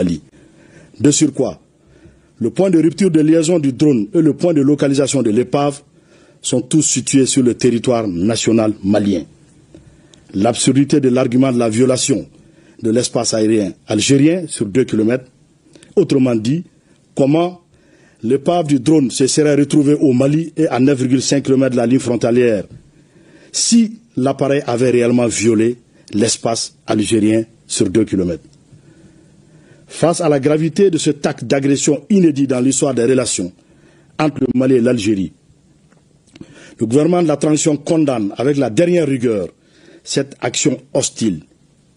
Mali. De surcroît, le point de rupture de liaison du drone et le point de localisation de l'épave sont tous situés sur le territoire national malien. L'absurdité de l'argument de la violation de l'espace aérien algérien sur 2 km, autrement dit, comment l'épave du drone se serait retrouvée au Mali et à 9,5 km de la ligne frontalière si l'appareil avait réellement violé l'espace algérien sur 2 km. Face à la gravité de cet acte d'agression inédit dans l'histoire des relations entre le Mali et l'Algérie, le gouvernement de la transition condamne avec la dernière rigueur cette action hostile,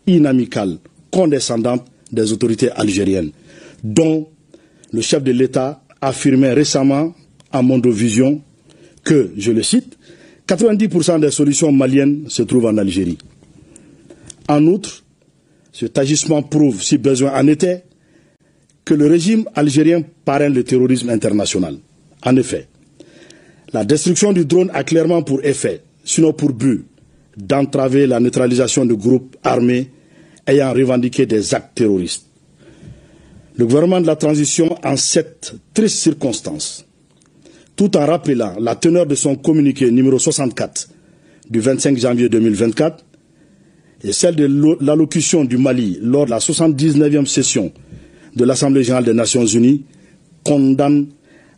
inamicale, condescendante des autorités algériennes, dont le chef de l'État affirmait récemment à Mondovision que, je le cite, 90% des solutions maliennes se trouvent en Algérie. En outre, cet agissement prouve, si besoin en était, que le régime algérien parraine le terrorisme international. En effet, la destruction du drone a clairement pour effet, sinon pour but, d'entraver la neutralisation de groupes armés ayant revendiqué des actes terroristes. Le gouvernement de la transition, en cette triste circonstance, tout en rappelant la teneur de son communiqué numéro 64 du 25 janvier 2024 et celle de l'allocution du Mali lors de la 79e session de l'Assemblée générale des Nations unies, condamne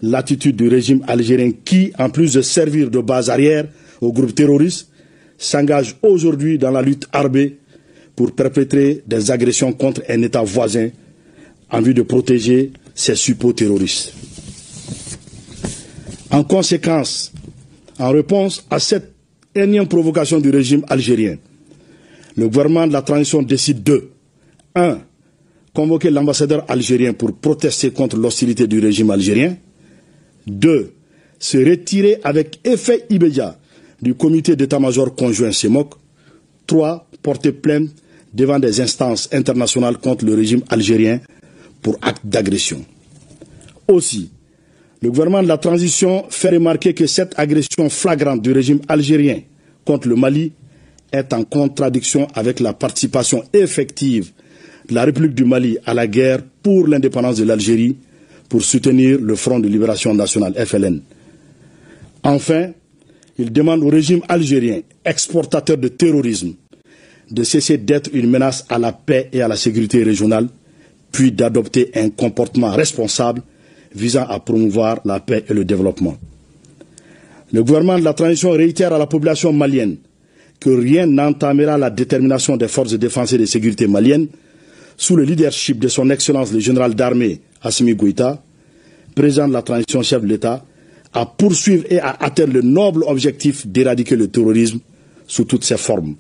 l'attitude du régime algérien qui, en plus de servir de base arrière aux groupes terroristes, s'engage aujourd'hui dans la lutte armée pour perpétrer des agressions contre un État voisin en vue de protéger ses suppôts terroristes. En conséquence, en réponse à cette énième provocation du régime algérien, le gouvernement de la transition décide de 1. Convoquer l'ambassadeur algérien pour protester contre l'hostilité du régime algérien. 2. Se retirer avec effet immédiat du comité d'état-major conjoint CEMOC. 3. Porter plainte devant des instances internationales contre le régime algérien pour acte d'agression. Aussi, le gouvernement de la transition fait remarquer que cette agression flagrante du régime algérien contre le Mali est en contradiction avec la participation effective de la République du Mali à la guerre pour l'indépendance de l'Algérie pour soutenir le Front de Libération Nationale, FLN. Enfin, il demande au régime algérien, exportateur de terrorisme, de cesser d'être une menace à la paix et à la sécurité régionale, puis d'adopter un comportement responsable visant à promouvoir la paix et le développement. Le gouvernement de la transition réitère à la population malienne que rien n'entamera la détermination des forces de défense et de sécurité maliennes sous le leadership de son Excellence le général d'armée Assimi Goïta, président de la transition chef de l'État, à poursuivre et à atteindre le noble objectif d'éradiquer le terrorisme sous toutes ses formes.